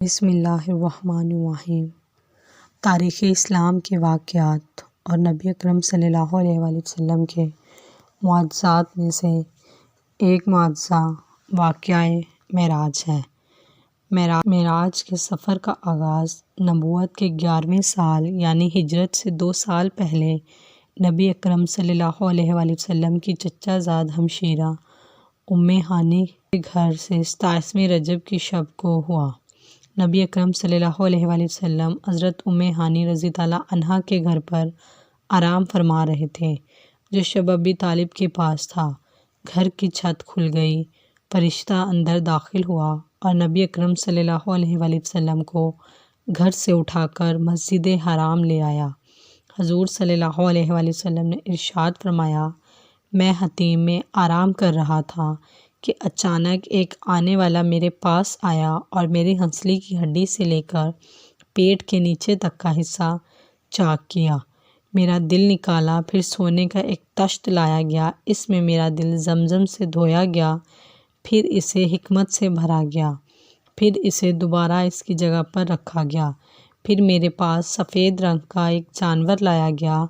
بسم اللہ الرحمن الرحیم۔ تاریخ اسلام کے واقعات اور نبی اکرم صلی اللہ علیہ وآلہ وسلم کے معجزات میں سے ایک معجزہ واقعہ معراج ہے۔ معراج کے سفر کا آغاز نبوت کے 11ویں سال یعنی ہجرت سے 2 سال پہلے نبی اکرم صلی اللہ علیہ وآلہ وسلم کی چچا زاد ہمشیرہ ام ہانی کے گھر سے 27ویں رجب کی شب کو ہوا۔ نبی اکرم صلی اللہ علیہ وآلہ وسلم حضرت ام ہانی رضی اللہ عنہا کے گھر پر آرام فرما رہے تھے جو شب ابی طالب کے پاس تھا۔ گھر کی چھت کھل گئی، فرشتہ اندر داخل ہوا اور نبی اکرم صلی اللہ علیہ وآلہ وسلم کو گھر سے اٹھا کر مسجد حرام لے آیا۔ حضور صلی اللہ علیہ وآلہ وسلم نے ارشاد فرمایا، میں حتیم میں آرام کر رہا تھا کہ اچانک ایک آنے والا میرے پاس آیا اور میری ہنسلی کی ہڈی سے لے کر پیٹ کے نیچے تک کا حصہ چاک کیا۔ میرا دل نکالا، پھر سونے کا ایک تشت لایا گیا، اس میں میرا دل زمزم سے دھویا گیا، پھر اسے حکمت سے بھرا گیا، پھر اسے دوبارہ اس کی جگہ پر رکھا گیا۔ پھر میرے پاس سفید رنگ کا ایک جانور لایا گیا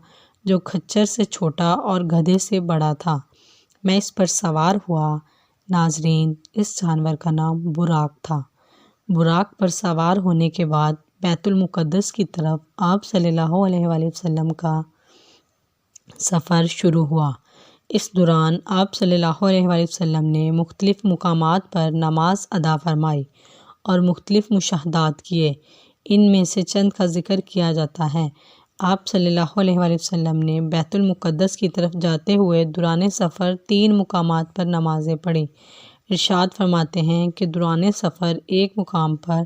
جو کھچر سے چھوٹا اور گدھے سے بڑا تھا۔ میں اس پر سوار ہوا۔ ناظرین، اس جانور کا نام براق تھا۔ براق پر سوار ہونے کے بعد بیت المقدس کی طرف آپ صلی اللہ علیہ وآلہ وسلم کا سفر شروع ہوا۔ اس دوران آپ صلی اللہ علیہ وآلہ وسلم نے مختلف مقامات پر نماز ادا فرمائی اور مختلف مشاہدات کیے۔ ان میں سے چند کا ذکر کیا جاتا ہے۔ آپ صلی اللہ علیہ وآلہ وسلم نے بیت المقدس کی طرف جاتے ہوئے دوران سفر 3 مقامات پر نمازیں پڑھیں۔ ارشاد فرماتے ہیں کہ دوران سفر ایک مقام پر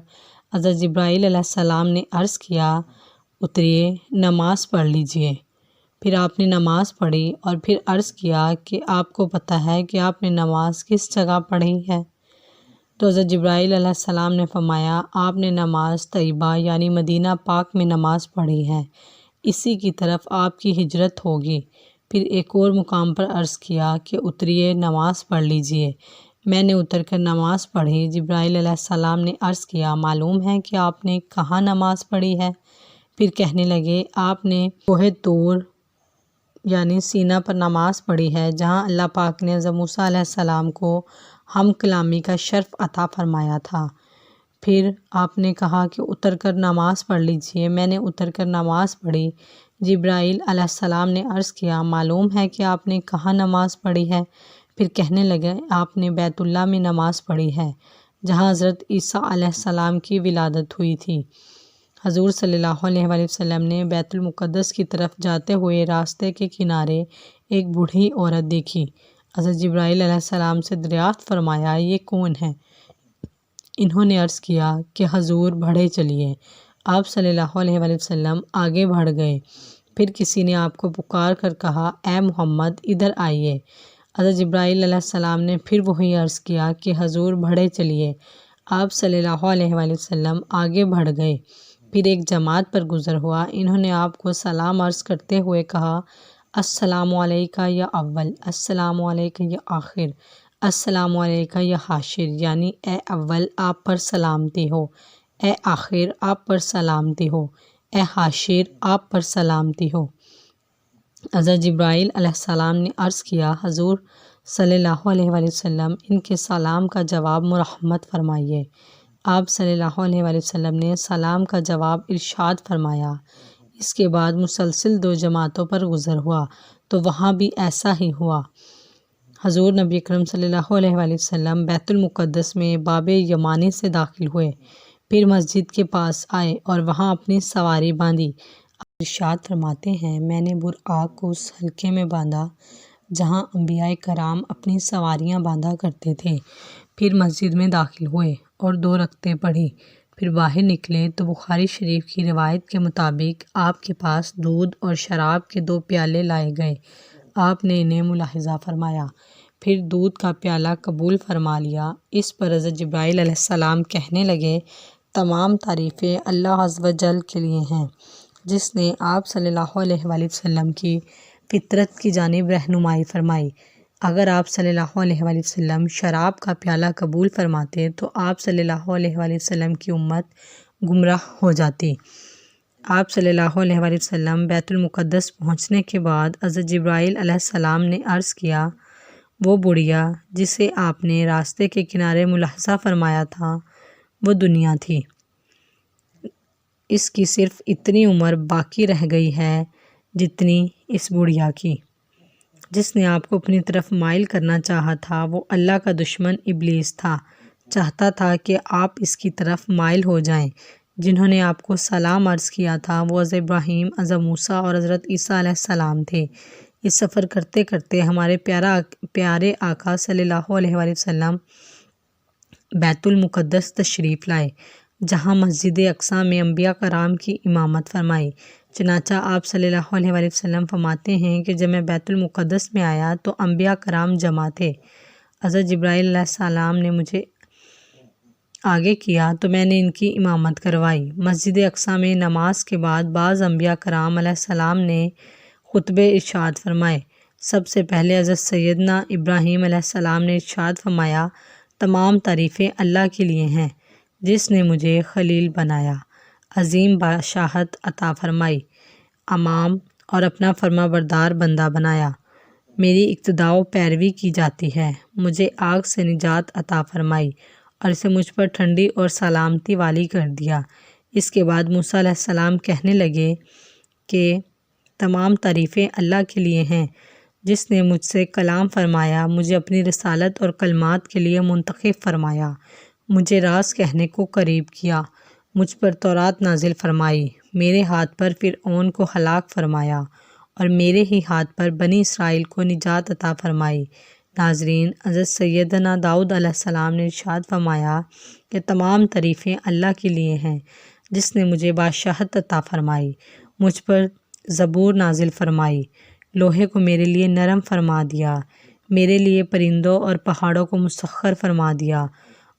حضرت جبرائیل علیہ السلام نے عرض کیا، اتریے، نماز پڑھ لیجئے۔ پھر آپ نے نماز پڑھی اور پھر عرض کیا کہ آپ کو پتہ ہے کہ آپ نے نماز کس جگہ پڑھی ہے؟ تو حضرت جبرائیل علیہ السلام نے فرمایا، آپ نے نماز طیبہ یعنی مدینہ پاک میں نماز پڑھی ہے، اسی کی طرف آپ کی ہجرت ہوگی۔ پھر ایک اور مقام پر عرض کیا کہ اتریے، نماز پڑھ لیجئے۔ میں نے اتر کر نماز پڑھی۔ جبرائیل علیہ السلام نے عرض کیا، معلوم ہے کہ آپ نے کہاں نماز پڑھی ہے؟ پھر کہنے لگے، آپ نے کوہ طور یعنی سینا پر نماز پڑھی ہے، جہاں اللہ پاک نے حضرت موسیٰ علیہ السلام کو ہم کلامی کا شرف عطا فرمایا تھا۔ پھر آپ نے کہا کہ اتر کر نماز پڑھ لیجئے۔ میں نے اتر کر نماز پڑھی۔ جبرائیل علیہ السلام نے عرض کیا، معلوم ہے کہ آپ نے کہاں نماز پڑھی ہے؟ پھر کہنے لگے، آپ نے بیت اللہ میں نماز پڑھی ہے، جہاں حضرت عیسیٰ علیہ السلام کی ولادت ہوئی تھی۔ حضور صلی اللہ علیہ وآلہ وسلم نے بیت المقدس کی طرف جاتے ہوئے راستے کے کنارے ایک بوڑھی عورت دیکھی۔ حضرت جبرائیل علیہ السلام سے دریافت فرمایا، یہ کون ہے؟ انہوں نے عرض کیا کہ حضور بڑھے چلیے۔ آپ صلی اللہ علیہ وآلہ وسلم آگے بڑھ گئے۔ پھر کسی نے آپ کو پکار کر کہا، اے محمد، ادھر آئیے۔ حضرت جبرائیل علیہ السلام نے پھر وہی عرض کیا کہ حضور بڑھے چلیے۔ آپ صلی اللہ علیہ وآلہ وسلم آگے بڑھ گئے۔ پھر ایک جماعت پر گزر ہوا۔ انہوں نے آپ کو سلام عرض کرتے ہوئے کہا، السلام علیکہ یا اول، السلام علیکہ یا آخر، السلام علیکہ یا حاشر، یعنی اے اول آپ پر سلامتی ہو، اے آخر آپ پر سلامتی ہو، اے حاشر آپ پر سلامتی ہو۔ حضرت جبرائیل علیہ السلام نے عرض کیا، حضور صلی اللہ علیہ وآلہ وسلم ان کے سلام کا جواب مرحمت فرمائیے۔ آپ صلی اللہ علیہ وآلہ وسلم نے سلام کا جواب ارشاد فرمایا۔ اس کے بعد مسلسل 2 جماعتوں پر گزر ہوا تو وہاں بھی ایسا ہی ہوا۔ حضور نبی اکرم صلی اللہ علیہ وآلہ وسلم بیت المقدس میں باب یمانی سے داخل ہوئے، پھر مسجد کے پاس آئے اور وہاں اپنی سواری باندھی۔ آپ ارشاد فرماتے ہیں، میں نے براق کو اس حلقے میں باندھا جہاں انبیاء کرام اپنی سواریاں باندھا کرتے تھے۔ پھر مسجد میں داخل ہوئے اور 2 رکعتیں پڑھی۔ پھر باہر نکلے تو بخاری شریف کی روایت کے مطابق آپ کے پاس دودھ اور شراب کے 2 پیالے لائے گئے۔ آپ نے انہیں ملاحظہ فرمایا، پھر دودھ کا پیالہ قبول فرما لیا۔ اس پر حضرت جبرائیل علیہ السلام کہنے لگے، تمام تعریفیں اللہ عز و جل کے لیے ہیں، جس نے آپ صلی اللہ علیہ وآلہ وسلم کی فطرت کی جانب رہنمائی فرمائی۔ اگر آپ صلی اللہ علیہ وآلہ وسلم شراب کا پیالہ قبول فرماتے تو آپ صلی اللہ علیہ وآلہ وسلم کی امت گمراہ ہو جاتی۔ آپ صلی اللہ علیہ وآلہ وسلم بیت المقدس پہنچنے کے بعد حضرت جبرائیل علیہ السلام نے عرض کیا، وہ بڑھیا جسے آپ نے راستے کے کنارے ملاحظہ فرمایا تھا وہ دنیا تھی، اس کی صرف اتنی عمر باقی رہ گئی ہے جتنی اس بڑھیا کی۔ جس نے آپ کو اپنی طرف مائل کرنا چاہا تھا وہ اللہ کا دشمن ابلیس تھا، چاہتا تھا کہ آپ اس کی طرف مائل ہو جائیں۔ جنہوں نے آپ کو سلام عرض کیا تھا وہ حضرت ابراہیم، حضرت موسیٰ اور حضرت عیسیٰ علیہ السلام تھے۔ اس سفر کرتے کرتے ہمارے پیارے آقا صلی اللہ علیہ وآلہ وسلم بیت المقدس تشریف لائے، جہاں مسجد اقصیٰ میں انبیاء کرام کی امامت فرمائی۔ چنانچہ آپ صلی اللہ علیہ وآلہ وسلم فرماتے ہیں کہ جب میں بیت المقدس میں آیا تو انبیاء کرام جمع تھے۔ حضرت جبرائیل علیہ السلام نے مجھے آگے کیا تو میں نے ان کی امامت کروائی۔ مسجد اقصیٰ میں نماز کے بعد بعض انبیاء کرام علیہ السلام نے خطبے ارشاد فرمائے۔ سب سے پہلے حضرت سیدنا ابراہیم علیہ السلام نے ارشاد فرمایا، تمام تعریفیں اللہ کے لیے ہیں جس نے مجھے خلیل بنایا، عظیم بادشاہت عطا فرمائی، امام اور اپنا فرما بردار بندہ بنایا، میری اقتداء و پیروی کی جاتی ہے، مجھے آگ سے نجات عطا فرمائی اور اسے مجھ پر ٹھنڈی اور سلامتی والی کر دیا۔ اس کے بعد موسیٰ علیہ السلام کہنے لگے کہ تمام تعریفیں اللہ کے لیے ہیں جس نے مجھ سے کلام فرمایا، مجھے اپنی رسالت اور کلمات کے لیے منتخب فرمایا، مجھے راز کہنے کو قریب کیا، مجھ پر تورات نازل فرمائی، میرے ہاتھ پر فرعون کو ہلاک فرمایا اور میرے ہی ہاتھ پر بنی اسرائیل کو نجات عطا فرمائی۔ ناظرین، حضرت سیدنا داؤد علیہ السلام نے ارشاد فرمایا کہ تمام تعریفیں اللہ کے لیے ہیں جس نے مجھے بادشاہت عطا فرمائی، مجھ پر زبور نازل فرمائی، لوہے کو میرے لیے نرم فرما دیا، میرے لیے پرندوں اور پہاڑوں کو مسخر فرما دیا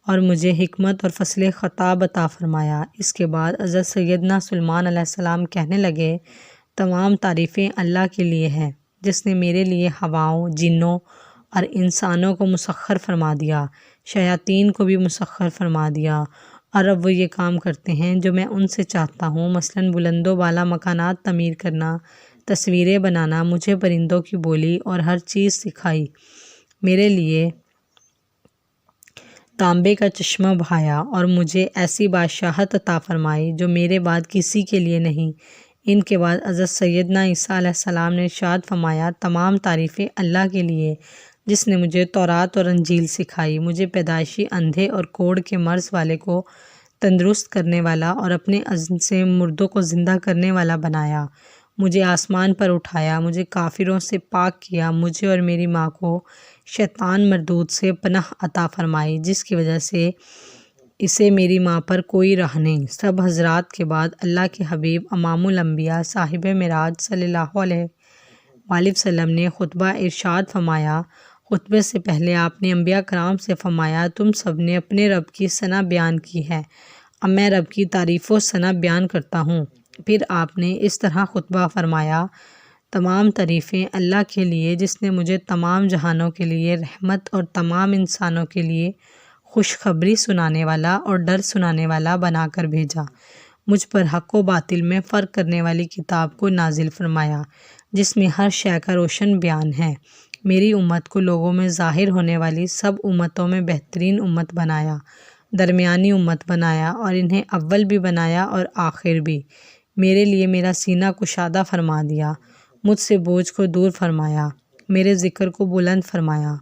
اور مجھے حکمت اور فصل خطاب عطا فرمایا۔ اس کے بعد حضرت سیدنا سلیمان علیہ السلام کہنے لگے، تمام تعریفیں اللہ کے لیے ہیں جس نے میرے لیے ہواؤں، جنوں اور انسانوں کو مسخر فرما دیا، شیاطین کو بھی مسخر فرما دیا، اور اب وہ یہ کام کرتے ہیں جو میں ان سے چاہتا ہوں، مثلاً بلند و بالا مکانات تعمیر کرنا، تصویریں بنانا، مجھے پرندوں کی بولی اور ہر چیز سکھائی، میرے لیے تانبے کا چشمہ بہایا اور مجھے ایسی بادشاہت عطا فرمائی جو میرے بعد کسی کے لیے نہیں۔ ان کے بعد حضرت سیدنا عیسیٰ علیہ السلام نے ارشاد فرمایا، تمام تعریفیں اللہ کے لیے جس نے مجھے تورات اور انجیل سکھائی، مجھے پیدائشی اندھے اور کوڑھ کے مرض والے کو تندرست کرنے والا اور اپنے عزم سے مردوں کو زندہ کرنے والا بنایا، مجھے آسمان پر اٹھایا، مجھے کافروں سے پاک کیا، مجھے اور میری ماں کو شیطان مردود سے پناہ عطا فرمائی جس کی وجہ سے اسے میری ماں پر کوئی راہ نہیں۔ سب حضرات کے بعد اللہ کے حبیب امام الانبیاء صاحب معراج صلی اللہ علیہ وآلہ وسلم نے خطبہ ارشاد فرمایا۔ خطبے سے پہلے آپ نے انبیاء کرام سے فرمایا، تم سب نے اپنے رب کی ثنا بیان کی ہے، اب میں رب کی تعریف و ثنا بیان کرتا ہوں۔ پھر آپ نے اس طرح خطبہ فرمایا، تمام تعریفیں اللہ کے لیے جس نے مجھے تمام جہانوں کے لیے رحمت اور تمام انسانوں کے لیے خوشخبری سنانے والا اور ڈر سنانے والا بنا کر بھیجا، مجھ پر حق و باطل میں فرق کرنے والی کتاب کو نازل فرمایا جس میں ہر شے کا روشن بیان ہے، میری امت کو لوگوں میں ظاہر ہونے والی سب امتوں میں بہترین امت بنایا، درمیانی امت بنایا اور انہیں اول بھی بنایا اور آخر بھی، میرے لیے میرا سینہ کشادہ فرما دیا، مجھ سے بوجھ کو دور فرمایا، میرے ذکر کو بلند فرمایا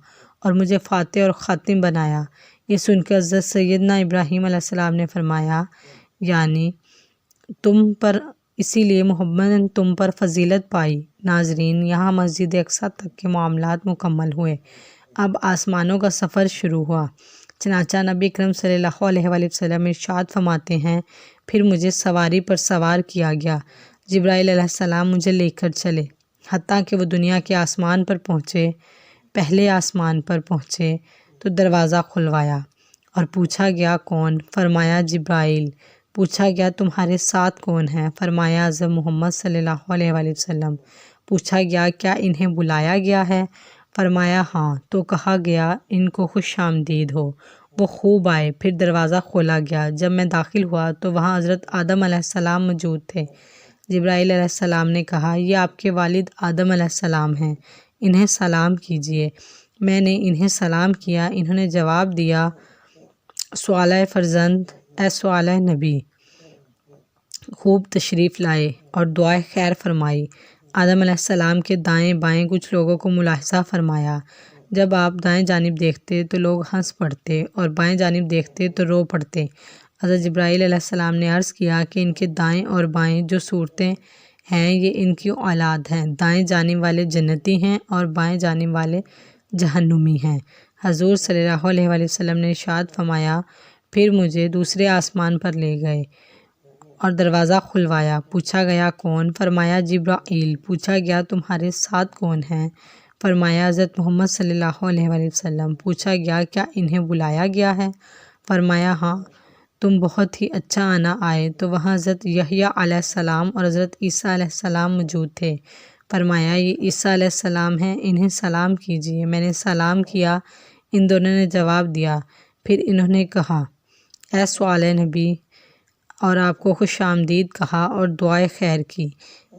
اور مجھے فاتح اور خاتم بنایا۔ یہ سن کر حضرت سیدنا ابراہیم علیہ السلام نے فرمایا، یعنی تم پر، اسی لیے محمد نے تم پر فضیلت پائی۔ ناظرین، یہاں مسجد اقصیٰ تک کے معاملات مکمل ہوئے، اب آسمانوں کا سفر شروع ہوا۔ چنانچہ نبی اکرم صلی اللہ علیہ وآلہ وسلم ارشاد فرماتے ہیں، پھر مجھے سواری پر سوار کیا گیا، جبرائیل علیہ السلام مجھے لے کر چلے، حتیٰ کہ وہ دنیا کے آسمان پر پہنچے۔ پہلے آسمان پر پہنچے تو دروازہ کھلوایا اور پوچھا گیا کون؟ فرمایا جبرائیل۔ پوچھا گیا تمہارے ساتھ کون ہیں؟ فرمایا حضرت محمد صلی اللہ علیہ وآلہ وسلم۔ پوچھا گیا کیا انہیں بلایا گیا ہے؟ فرمایا ہاں، تو کہا گیا ان کو خوش آمدید ہو۔ وہ خوب آئے، پھر دروازہ کھولا گیا۔ جب میں داخل ہوا تو وہاں حضرت آدم علیہ السلام موجود تھے۔ جبرائیل علیہ السلام نے کہا یہ آپ کے والد آدم علیہ السلام ہیں، انہیں سلام کیجیے۔ میں نے انہیں سلام کیا، انہوں نے جواب دیا سوالہ فرزند، اے سوالہ نبی، خوب تشریف لائے اور دعائے خیر فرمائی۔ آدم علیہ السلام کے دائیں بائیں کچھ لوگوں کو ملاحظہ فرمایا۔ جب آپ دائیں جانب دیکھتے تو لوگ ہنس پڑتے اور بائیں جانب دیکھتے تو رو پڑتے۔ حضرت جبرائیل علیہ السلام نے عرض کیا کہ ان کے دائیں اور بائیں جو صورتیں ہیں یہ ان کی اولاد ہیں، دائیں جانب والے جنتی ہیں اور بائیں جانب والے جہنمی ہیں۔ حضور صلی اللہ علیہ وآلہ وسلم نے ارشاد فرمایا، پھر مجھے دوسرے آسمان پر لے گئے اور دروازہ کھلوایا۔ پوچھا گیا کون؟ فرمایا جبرائیل۔ پوچھا گیا تمہارے ساتھ کون ہیں؟ فرمایا حضرت محمد صلی اللہ علیہ وآلہ وسلم۔ پوچھا گیا کیا انہیں بلایا گیا ہے؟ فرمایا ہاں، تم بہت ہی اچھا آنا آئے۔ تو وہاں حضرت یحییٰ علیہ السلام اور حضرت عیسیٰ علیہ السلام موجود تھے۔ فرمایا یہ عیسیٰ علیہ السلام ہیں، انہیں سلام کیجیے۔ میں نے سلام کیا، ان دونوں نے جواب دیا۔ پھر انہوں نے کہا اے سوالہ نبی، اور آپ کو خوش آمدید کہا اور دعائے خیر کی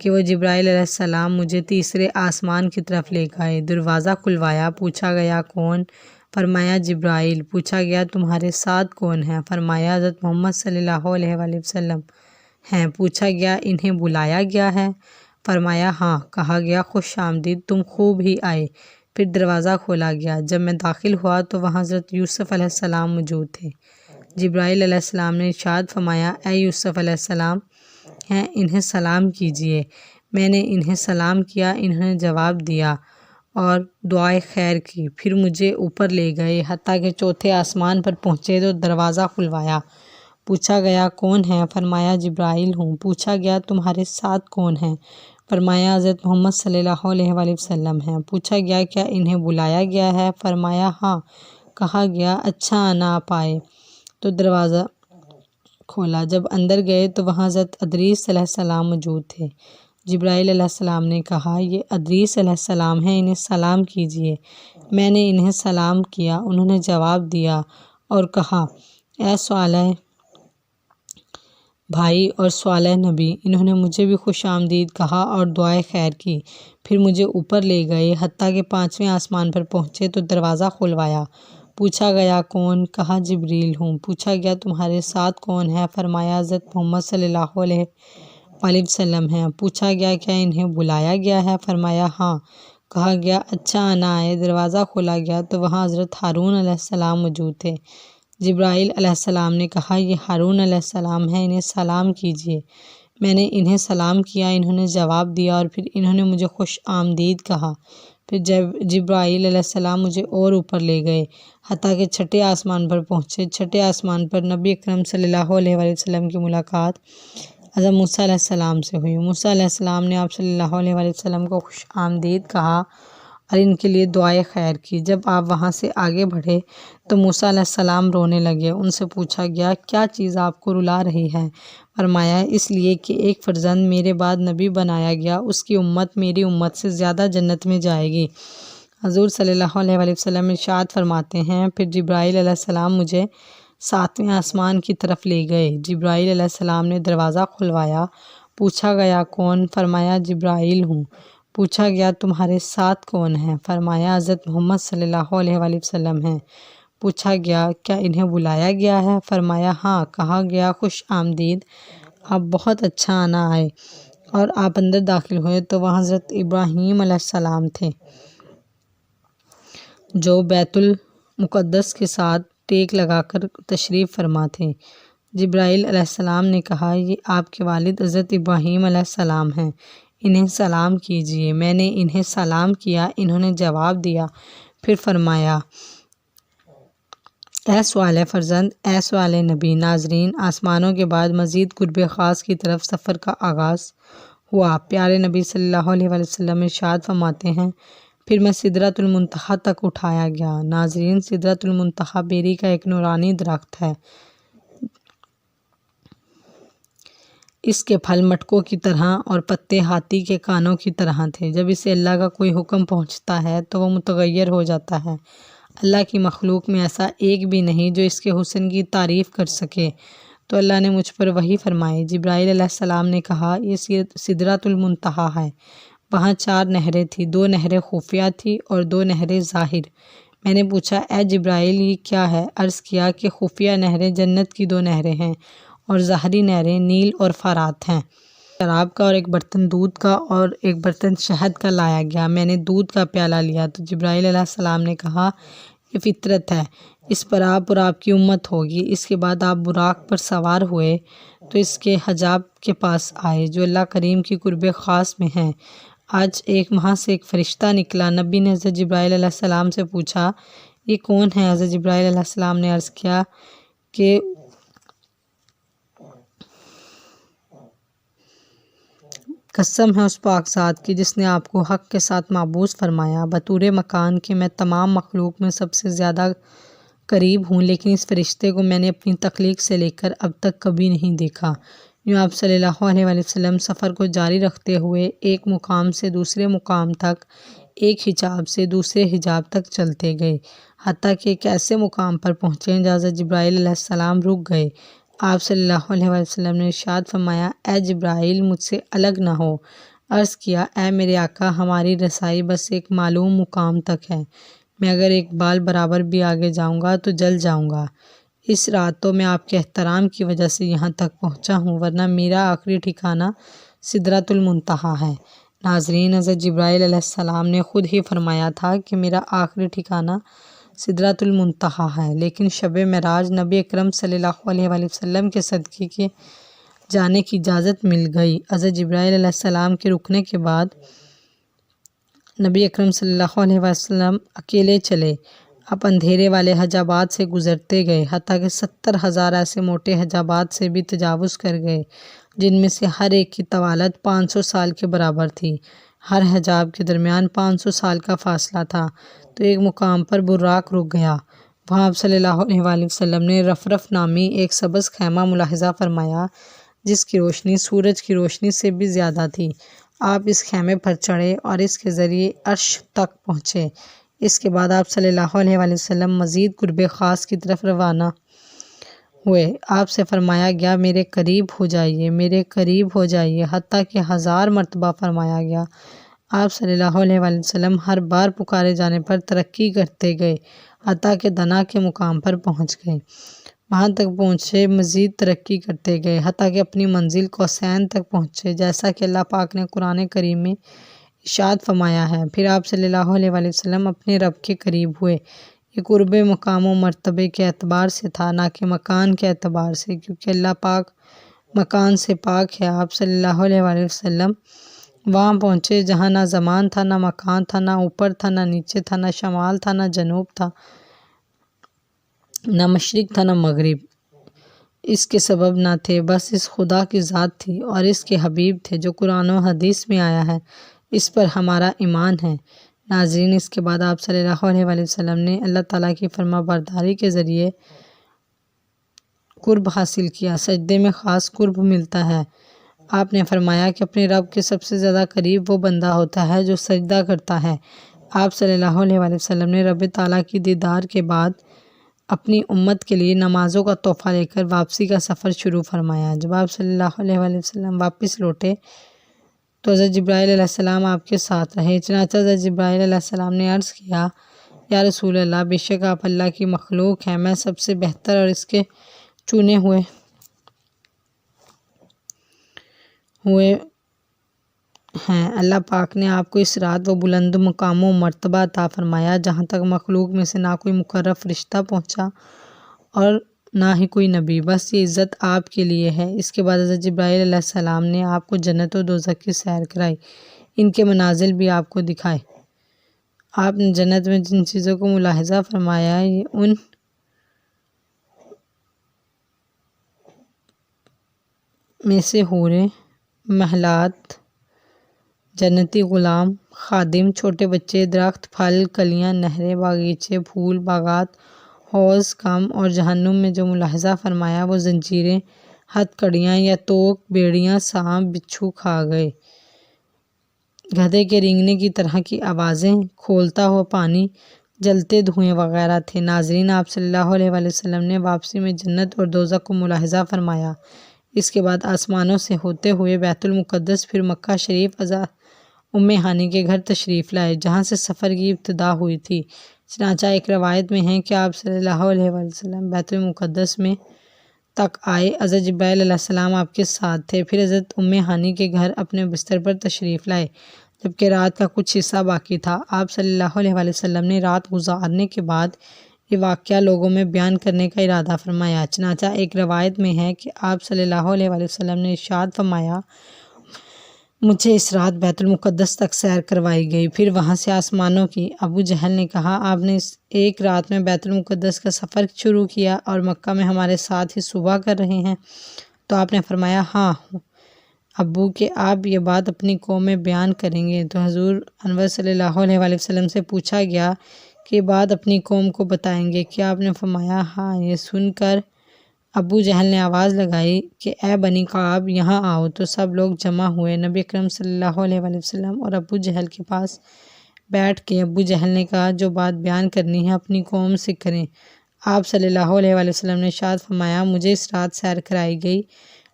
کہ وہ جبرائیل علیہ السلام مجھے تیسرے آسمان کی طرف لے گئے۔ دروازہ کھلوایا، پوچھا گیا کون؟ فرمایا جبرائیل۔ پوچھا گیا تمہارے ساتھ کون ہیں؟ فرمایا حضرت محمد صلی اللہ علیہ وآلہ وسلم ہیں۔ پوچھا گیا انہیں بلایا گیا ہے؟ فرمایا ہاں۔ کہا گیا خوش آمدید، تم خوب ہی آئے۔ پھر دروازہ کھولا گیا۔ جب میں داخل ہوا تو وہاں حضرت یوسف علیہ السلام موجود تھے۔ جبرائیل علیہ السلام نے ارشاد فرمایا اے یوسف علیہ السلام ہیں، انہیں سلام کیجیے۔ میں نے انہیں سلام کیا، انہوں نے جواب دیا اور دعائے خیر کی۔ پھر مجھے اوپر لے گئے، حتیٰ کہ چوتھے آسمان پر پہنچے تو دروازہ کھلوایا۔ پوچھا گیا کون ہے؟ فرمایا جبرائیل ہوں۔ پوچھا گیا تمہارے ساتھ کون ہیں؟ فرمایا حضرت محمد صلی اللہ علیہ وآلہ وسلم ہیں۔ پوچھا گیا کیا انہیں بلایا گیا ہے؟ فرمایا ہاں۔ کہا گیا اچھا آنا آپ آئے۔ تو دروازہ کھولا۔ جب اندر گئے تو وہاں حضرت ادریس علیہ السلام موجود تھے۔ جبرائیل علیہ السلام نے کہا یہ ادریس علیہ السلام ہیں، انہیں سلام کیجیے۔ میں نے انہیں سلام کیا، انہوں نے جواب دیا اور کہا اے سوالہ بھائی اور سوالہ نبی، انہوں نے مجھے بھی خوش آمدید کہا اور دعائے خیر کی۔ پھر مجھے اوپر لے گئے، حتیٰ کہ پانچویں آسمان پر پہنچے تو دروازہ کھلوایا۔ پوچھا گیا کون؟ کہا جبریل ہوں۔ پوچھا گیا تمہارے ساتھ کون ہے؟ فرمایا حضرت محمد صلی اللہ علیہ وآلہ وسلم ہیں۔ پوچھا گیا کیا انہیں بلایا گیا ہے؟ فرمایا ہاں۔ کہا گیا اچھا آنا آئے۔ دروازہ کھولا گیا تو وہاں حضرت ہارون علیہ السلام موجود تھے۔ جبرائیل علیہ السلام نے کہا یہ ہارون علیہ السلام ہیں، انہیں سلام کیجیے۔ میں نے انہیں سلام کیا، انہوں نے جواب دیا اور پھر انہوں نے مجھے خوش آمدید کہا۔ پھر جبرائیل علیہ السلام مجھے اور اوپر لے گئے، حتیٰ کہ چھٹے آسمان پر پہنچے۔ چھٹے آسمان پر نبی اکرم صلی اللہ علیہ وآلہ وسلم کی ملاقات حضرت موسیٰ علیہ السلام سے ہوئی۔ موسیٰ علیہ السلام نے آپ صلی اللہ علیہ وآلہ وسلم کو خوش آمدید کہا اور ان کے لیے دعائے خیر کی۔ جب آپ وہاں سے آگے بڑھے تو موسیٰ علیہ السلام رونے لگے۔ ان سے پوچھا گیا کیا چیز آپ کو رلا رہی ہے؟ فرمایا اس لیے کہ ایک فرزند میرے بعد نبی بنایا گیا، اس کی امت میری امت سے زیادہ جنت میں جائے گی۔ حضور صلی اللہ علیہ وآلہ وسلم ارشاد فرماتے ہیں پھر جبرائیل علیہ السلام مجھے ساتویں آسمان کی طرف لے گئے۔ جبرائیل علیہ السلام نے دروازہ کھلوایا۔ پوچھا گیا کون؟ فرمایا جبرائیل ہوں۔ پوچھا گیا تمہارے ساتھ کون ہیں؟ فرمایا حضرت محمد صلی اللہ علیہ وآلہ وسلم ہیں۔ پوچھا گیا کیا انہیں بلایا گیا ہے؟ فرمایا ہاں۔ کہا گیا خوش آمدید، آپ بہت اچھا آنا آئے۔ اور آپ اندر داخل ہوئے تو وہاں حضرت ابراہیم علیہ السلام تھے جو بیت المقدس کے ساتھ ٹیک لگا کر تشریف فرما تھے۔ جبرائیل علیہ السلام نے کہا یہ آپ کے والد حضرت ابراہیم علیہ السلام ہیں، انہیں سلام کیجیے۔ میں نے انہیں سلام کیا، انہوں نے جواب دیا۔ پھر فرمایا اے سوالہ فرزند، اے سوالہ نبی۔ ناظرین، آسمانوں کے بعد مزید قرب خاص کی طرف سفر کا آغاز ہوا۔ پیارے نبی صلی اللہ علیہ وآلہ وسلم ارشاد فرماتے ہیں پھر میں سدرۃ المنتہا تک اٹھایا گیا۔ ناظرین، سدرۃ المنتہا بیری کا ایک نورانی درخت ہے۔ اس کے پھل مٹکوں کی طرح اور پتے ہاتھی کے کانوں کی طرح تھے۔ جب اسے اللہ کا کوئی حکم پہنچتا ہے تو وہ متغیر ہو جاتا ہے۔ اللہ کی مخلوق میں ایسا ایک بھی نہیں جو اس کے حسن کی تعریف کر سکے۔ تو اللہ نے مجھ پر وحی فرمائی۔ جبرائیل علیہ السلام نے کہا، یہ سدرۃ المنتہا ہے۔ وہاں 4 نہریں تھیں، 2 نہریں خفیہ تھیں اور 2 نہریں ظاہر۔ میں نے پوچھا، اے جبرائیل یہ کیا ہے؟ عرض کیا کہ خفیہ نہریں جنت کی 2 نہریں ہیں اور ظاہری نہریں نیل اور فرات ہیں۔ شراب کا اور ایک برتن دودھ کا اور ایک برتن شہد کا لایا گیا۔ میں نے دودھ کا پیالہ لیا تو جبرائیل علیہ السلام نے کہا، یہ فطرت ہے، اس پر آپ اور آپ کی امت ہوگی۔ اس کے بعد آپ براق پر سوار ہوئے تو اس کے حجاب کے پاس آئے جو اللہ کریم کی قرب خاص میں ہیں۔ آج وہاں سے ایک فرشتہ نکلا۔ نبی نے حضرت جبرائیل علیہ السلام سے پوچھا، یہ کون ہے؟ حضرت جبرائیل علیہ السلام نے عرض کیا کہ قسم ہے اس پاک ذات کی جس نے آپ کو حق کے ساتھ معبوس فرمایا، بطور مکان کہ میں تمام مخلوق میں سب سے زیادہ قریب ہوں، لیکن اس فرشتے کو میں نے اپنی تخلیق سے لے کر اب تک کبھی نہیں دیکھا۔ یوں آپ صلی اللہ علیہ وسلم سفر کو جاری رکھتے ہوئے ایک مقام سے دوسرے مقام تک، ایک حجاب سے دوسرے حجاب تک چلتے گئے، حتیٰ کہ ایک ایسے مقام پر پہنچے جہاں حضرت جبرائیل علیہ السلام رک گئے۔ آپ صلی اللہ علیہ وسلم نے ارشاد فرمایا، اے جبرائیل مجھ سے الگ نہ ہو۔ عرض کیا، اے میرے آقا ہماری رسائی بس ایک معلوم مقام تک ہے، میں اگر ایک بال برابر بھی آگے جاؤں گا تو جل جاؤں گا۔ اس رات تو میں آپ کے احترام کی وجہ سے یہاں تک پہنچا ہوں، ورنہ میرا آخری ٹھکانہ سدرۃ المنتہا ہے۔ ناظرین، حضرت جبرائیل علیہ السلام نے خود ہی فرمایا تھا کہ میرا آخری ٹھکانہ سدرۃ المنتہا ہے، لیکن شب معراج نبی اکرم صلی اللہ علیہ وسلم کے صدقے کے جانے کی اجازت مل گئی۔ حضرت جبرائیل علیہ السلام کے رکنے کے بعد نبی اکرم صلی اللہ علیہ وسلم اکیلے چلے۔ آپ اندھیرے والے حجابات سے گزرتے گئے، حتیٰ کہ 70,000 ایسے موٹے حجابات سے بھی تجاوز کر گئے جن میں سے ہر ایک کی طوالت 500 سال کے برابر تھی۔ ہر حجاب کے درمیان 500 سال کا فاصلہ تھا۔ تو ایک مقام پر براق رک گیا۔ وہاں آپ صلی اللہ علیہ وسلم نے رفرف نامی ایک سبز خیمہ ملاحظہ فرمایا جس کی روشنی سورج کی روشنی سے بھی زیادہ تھی۔ آپ اس خیمے پر چڑھے اور اس کے ذریعے عرش تک پہنچے۔ اس کے بعد آپ صلی اللہ علیہ وسلم مزید قرب خاص کی طرف روانہ ہوئے۔ آپ سے فرمایا گیا، میرے قریب ہو جائیے، میرے قریب ہو جائیے، حتیٰ کہ 1000 مرتبہ فرمایا گیا۔ آپ صلی اللہ علیہ وسلم ہر بار پکارے جانے پر ترقی کرتے گئے، حتیٰ کہ دنا کے مقام پر پہنچ گئے۔ وہاں تک پہنچے، مزید ترقی کرتے گئے، حتیٰ کہ اپنی منزل قوسین تک پہنچے، جیسا کہ اللہ پاک نے قرآن کریم میں ارشاد فرمایا ہے۔ پھر آپ صلی اللہ علیہ وسلم اپنے رب کے قریب ہوئے۔ یہ قرب مقام و مرتبے کے اعتبار سے تھا، نہ کہ مکان کے اعتبار سے، کیونکہ اللہ پاک مکان سے پاک ہے۔ آپ صلی اللہ علیہ وسلم وہاں پہنچے جہاں نہ زمان تھا، نہ مکان تھا، نہ اوپر تھا، نہ نیچے تھا، نہ شمال تھا، نہ جنوب تھا، نہ مشرق تھا، نہ مغرب۔ اس کے سبب نہ تھے، بس اس خدا کی ذات تھی اور اس کے حبیب تھے جو قرآن و حدیث میں آیا ہے، اس پر ہمارا ایمان ہے۔ ناظرین، اس کے بعد آپ صلی اللہ علیہ وسلم نے اللہ تعالیٰ کی فرما برداری کے ذریعے قرب حاصل کیا۔ سجدے میں خاص قرب ملتا ہے۔ آپ نے فرمایا کہ اپنے رب کے سب سے زیادہ قریب وہ بندہ ہوتا ہے جو سجدہ کرتا ہے۔ آپ صلی اللہ علیہ وسلم نے رب تعالیٰ کی دیدار کے بعد اپنی امت کے لیے نمازوں کا تحفہ لے کر واپسی کا سفر شروع فرمایا۔ جب آپ صلی اللہ علیہ وسلم واپس لوٹے تو حضرت جبرائیل علیہ السلام آپ کے ساتھ رہے۔ چنانچہ حضرت جبرائیل علیہ السلام نے عرض کیا، یا رسول اللہ، بے شک آپ اللہ کی مخلوق ہیں، میں سب سے بہتر اور اس کے چنے ہوئے ہیں۔ اللہ پاک نے آپ کو اس رات وہ بلند مقام و مرتبہ عطا فرمایا جہاں تک مخلوق میں سے نہ کوئی مقرب فرشتہ پہنچا اور نہ ہی کوئی نبی، بس یہ عزت آپ کے لیے ہے۔ اس کے بعد حضرت جبرائیل علیہ السلام نے آپ کو جنت و دوزخ کی سیر کرائی، ان کے منازل بھی آپ کو دکھائے۔ آپ نے جنت میں جن چیزوں کو ملاحظہ فرمایا، یہ ان میں سے حوریں، محلات، جنتی غلام، خادم، چھوٹے بچے، درخت، پھل، کلیاں، نہریں، باغیچے، پھول، باغات، حوض، کم، اور جہنم میں جو ملاحظہ فرمایا وہ زنجیریں، ہتھکڑیاں یا توک بیڑیاں سانپ بچھو کھا گئے، گدھے کے رینگنے کی طرح کی آوازیں، کھولتا ہوا پانی، جلتے دھوئیں وغیرہ تھے۔ ناظرین، آپ صلی اللہ علیہ وآلہ وسلم نے واپسی میں جنت اور دوزخ کو ملاحظہ فرمایا۔ اس کے بعد آسمانوں سے ہوتے ہوئے بیت المقدس، پھر مکہ شریف، ام ہانی کے گھر تشریف لائے، جہاں سے سفر کی ابتدا ہوئی تھی۔ چنانچہ ایک روایت میں ہے کہ آپ صلی اللہ علیہ وآلہ وسلم بیت المقدس میں تک آئے، حضرت جبرائیل علیہ السلام آپ کے ساتھ تھے، پھر حضرت ام ہانی کے گھر اپنے بستر پر تشریف لائے جبکہ رات کا کچھ حصہ باقی تھا۔ آپ صلی اللہ علیہ وآلہ وسلم نے رات گزارنے کے بعد یہ واقعہ لوگوں میں بیان کرنے کا ارادہ فرمایا۔ چنانچہ ایک روایت میں ہے کہ آپ صلی اللہ علیہ وآلہ وسلم نے ارشاد فرمایا، مجھے اس رات بیت المقدس تک سیر کروائی گئی، پھر وہاں سے آسمانوں کی۔ ابو جہل نے کہا، آپ نے اس ایک رات میں بیت المقدس کا سفر شروع کیا اور مکہ میں ہمارے ساتھ ہی صبح کر رہے ہیں؟ تو آپ نے فرمایا، ہاں ابو، کہ آپ یہ بات اپنی قوم میں بیان کریں گے؟ تو حضور انور صلی اللہ علیہ وآلہ وسلم سے پوچھا گیا کہ یہ بات اپنی قوم کو بتائیں گے کیا؟ آپ نے فرمایا، ہاں۔ یہ سن کر ابو جہل نے آواز لگائی کہ اے بنی کعب، یہاں آؤ۔ تو سب لوگ جمع ہوئے، نبی اکرم صلی اللہ علیہ وآلہ وسلم اور ابو جہل کے پاس بیٹھ کے ابو جہل نے کہا، جو بات بیان کرنی ہے اپنی قوم سے کریں۔ آپ صلی اللہ علیہ وآلہ وسلم نے ارشاد فرمایا، مجھے اس رات سیر کرائی گئی۔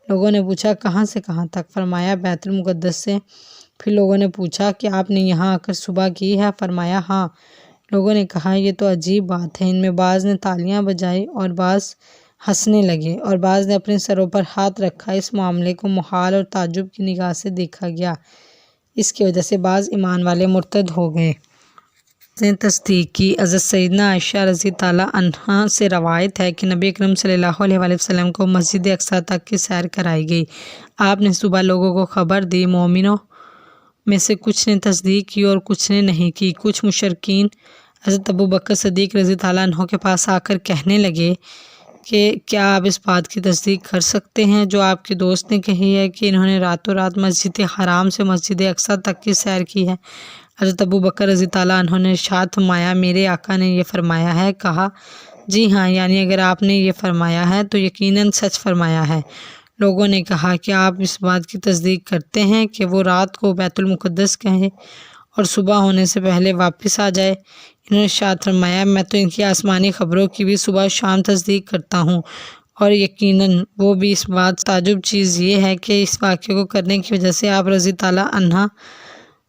لوگوں نے پوچھا، کہاں سے کہاں تک؟ فرمایا، بیت المقدس سے۔ پھر لوگوں نے پوچھا کہ آپ نے یہاں آ کر صبح کی ہے؟ فرمایا، ہاں۔ لوگوں نے کہا، یہ تو عجیب بات ہے۔ ان میں بعض نے تالیاں بجائیں اور بعض ہنسنے لگے اور بعض نے اپنے سروں پر ہاتھ رکھا۔ اس معاملے کو محال اور تعجب کی نگاہ سے دیکھا گیا، اس کی وجہ سے بعض ایمان والے مرتد ہو گئے۔ نے تصدیق کی۔ حضرت سیدنا عائشہ رضی اللہ عنہا سے روایت ہے کہ نبی اکرم صلی اللہ علیہ وآلہ وسلم کو مسجد اقصیٰ تک کی سیر کرائی گئی۔ آپ نے صبح لوگوں کو خبر دی۔ مومنوں میں سے کچھ نے تصدیق کی اور کچھ نے نہیں کی۔ کچھ مشرکین حضرت ابوبکر صدیق رضی اللہ عنہ کے پاس آ کر کہنے لگے کہ کیا آپ اس بات کی تصدیق کر سکتے ہیں جو آپ کے دوست نے کہی ہے کہ انہوں نے راتوں رات مسجد حرام سے مسجد اقصیٰ تک کی سیر کی ہے؟ حضرت ابوبکر رضی اللہ عنہ نے ارشاد فرمایا، میرے آقا نے یہ فرمایا ہے۔ کہا، جی ہاں، یعنی اگر آپ نے یہ فرمایا ہے تو یقیناً سچ فرمایا ہے۔ لوگوں نے کہا کہ آپ اس بات کی تصدیق کرتے ہیں کہ وہ رات کو بیت المقدس گئے اور صبح ہونے سے پہلے واپس آ جائے؟ انہوں نے ارشاد فرمایا، میں تو ان کی آسمانی خبروں کی بھی صبح شام تصدیق کرتا ہوں، اور یقیناً وہ بھی۔ اس بات تعجب چیز یہ ہے کہ اس واقعے کو کرنے کی وجہ سے آپ رضی اللہ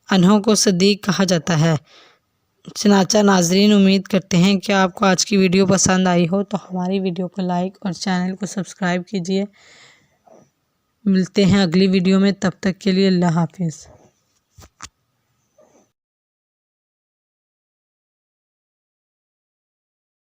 عنہ کو صدیق کہا جاتا ہے۔ چنانچہ ناظرین، امید کرتے ہیں کہ آپ کو آج کی ویڈیو پسند آئی ہو، تو ہماری ویڈیو کو لائک اور چینل کو سبسکرائب کیجیے۔ ملتے ہیں اگلی ویڈیو میں، تب تک کے لیے اللہ حافظ۔